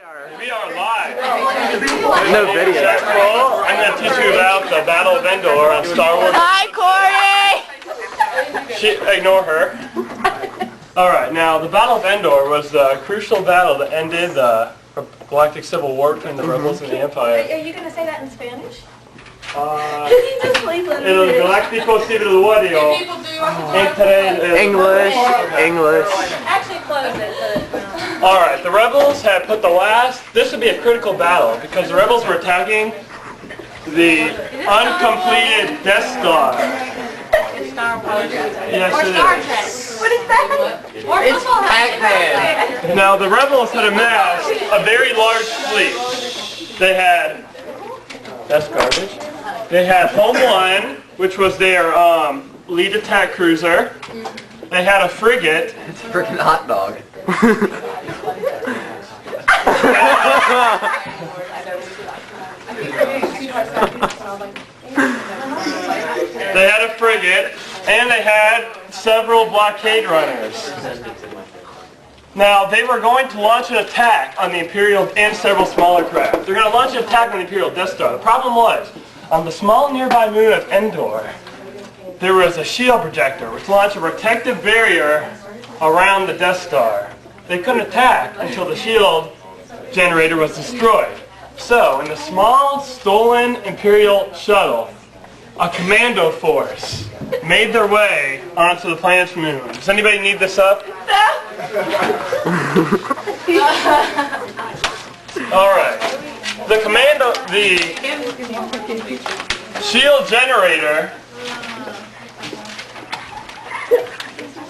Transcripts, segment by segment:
We are live. No video. Crowell, I'm going to teach you about the Battle of Endor on Star Wars. Hi, Corey! Ignore her. Alright, now the Battle of Endor was the crucial battle that ended the galactic civil war between the rebels and the Empire. Are you going to say that in Spanish? El Galáctico Civil Wario. English. Actually, close it. Alright, the rebels had put the last, this would be a critical battle because the rebels were attacking the uncompleted Death Star. It's Star Wars. Yes, Or it Star is. Trek. What is that? Or It's Pac-Man. Now the rebels had amassed a very large fleet. They had, that's garbage. They had Home 1, which was their lead attack cruiser. They had a frigate. It's a freaking hot dog. They had a frigate, and they had several blockade runners. Now, they were going to launch an attack on the Imperial and several smaller craft. They're going to launch an attack on the Imperial Death Star. The problem was, on the small nearby moon of Endor, there was a shield projector which launched a protective barrier around the Death Star. They couldn't attack until the shield generator was destroyed. So, in the small, stolen Imperial shuttle, a commando force made their way onto the planet's moon. Does anybody need this up? Alright. The shield generator.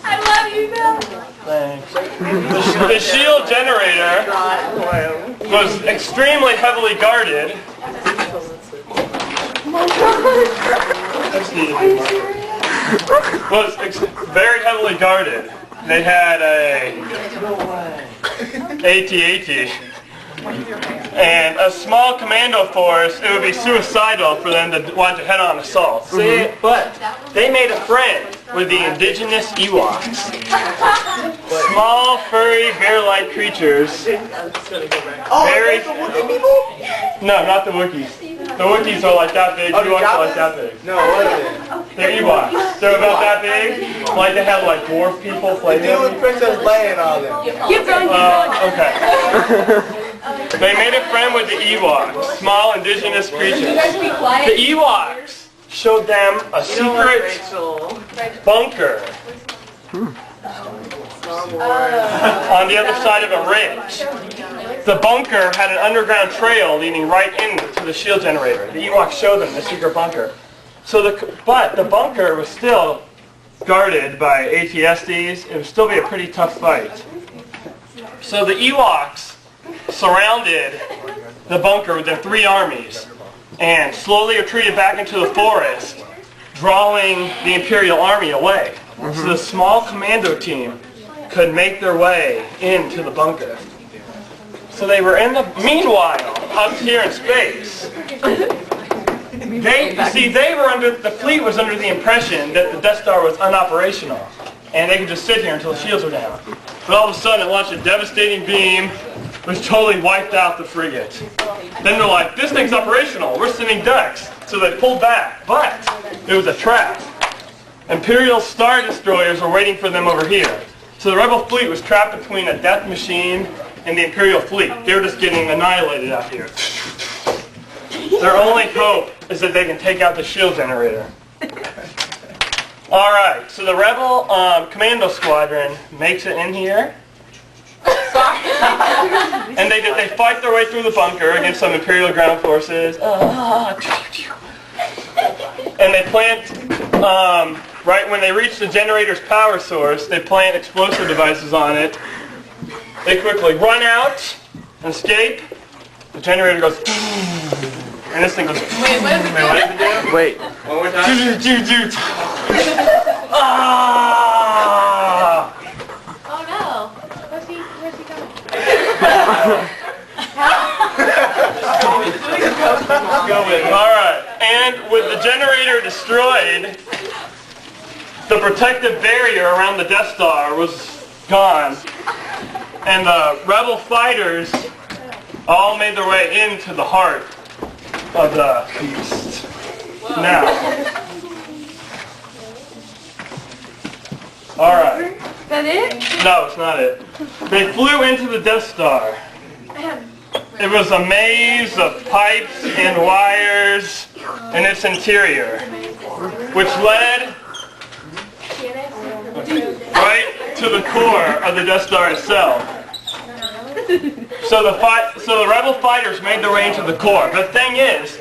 I love you, Bill. Thanks. The shield generator was extremely heavily guarded. Was very heavily guarded. They had a AT-AT and a small commando force. It would be suicidal for them to want to head-on assault. See, but they made a friend with the indigenous Ewoks. Small, furry, bear-like creatures. Very. No, not the Wookiees. The Wookiees are like that big. Ewoks are like that big. No, what are they? They're Ewoks. They're about that big. Like they have like dwarf people playing Deal them. with Princess Leia and all them. Keep going. Okay. They made a friend with the Ewoks, small indigenous creatures. The Ewoks showed them a secret bunker on the other side of a ridge. The bunker had an underground trail leading right into the shield generator. The Ewoks showed them the secret bunker. But the bunker was still guarded by AT-SDs. It would still be a pretty tough fight. So the Ewoks surrounded the bunker with their 3 armies and slowly retreated back into the forest, drawing the Imperial army away. So the small commando team could make their way into the bunker. So they were in the, meanwhile, up here in space, the fleet was under the impression that the Death Star was unoperational, and they could just sit here until the shields were down. But all of a sudden it launched a devastating beam, which totally wiped out the frigate. Then they're like, this thing's operational, we're sending ducks. So they pulled back, but it was a trap. Imperial Star Destroyers were waiting for them over here. So the rebel fleet was trapped between a death machine and the Imperial fleet. They were just getting annihilated out here. Their only hope is that they can take out the shield generator. Alright, so the rebel commando squadron makes it in here. And they fight their way through the bunker against some Imperial ground forces. And they plant, right when they reach the generator's power source, they plant explosive devices on it. They quickly run out and escape. The generator goes, and this thing goes, Wait, what is it doing? Wait. one more time. Ah! Oh no. Where's he going? Alright, and with the generator destroyed, the protective barrier around the Death Star was gone. And the rebel fighters all made their way into the heart of the beast. Now, alright. Is that it? No, it's not it. They flew into the Death Star. It was a maze of pipes and wires in its interior, which led right to the core of the Death Star itself. So the rebel fighters made their way into the core. The thing is,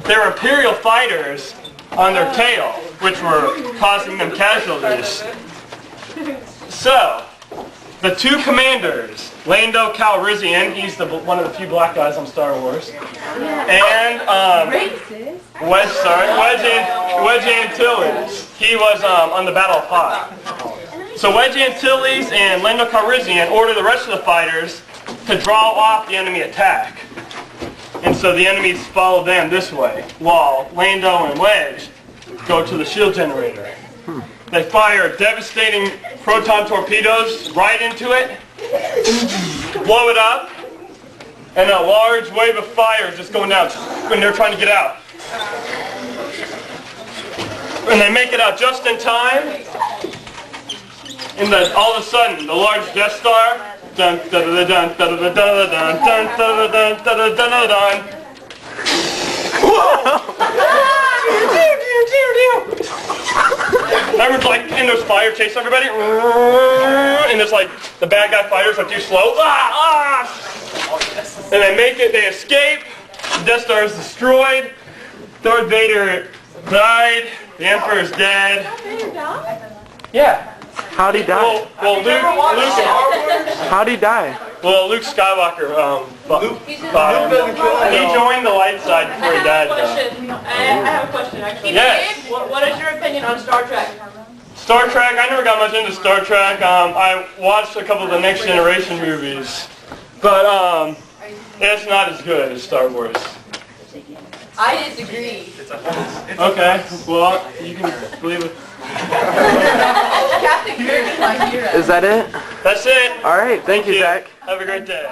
there were Imperial fighters on their tail, which were causing them casualties. So, the two commanders, Lando Calrissian, he's one of the few black guys on Star Wars, and Wedge Antilles. He was on the Battle of Hoth. So Wedge Antilles and Lando Calrissian order the rest of the fighters to draw off the enemy attack. And so the enemies follow them this way, while Lando and Wedge go to the shield generator. They fire devastating proton torpedoes right into it, blow it up, and a large wave of fire is just going down when they're trying to get out. And they make it out just in time, and then all of a sudden, the large Death Star, dun dun dun dun dun dun dun dun dun dun dun dun dun. Everyone's like, and there's fire chasing everybody, and it's like the bad guy fighters are too slow, and they make it, they escape, the Death Star is destroyed, Darth Vader died, the Emperor is dead. Yeah. How'd he die? Well, How'd he die? Well, Luke Skywalker fought him. He joined the light side before he died. I have a question. Yes. What is your opinion on Star Trek? Star Trek, I never got much into Star Trek. I watched a couple of the Next Generation movies. But it's not as good as Star Wars. I disagree. Okay, well, you can believe it. Captain Kirk is my hero. Is that it? That's it. All right. Thank you, Zach. Have a great day.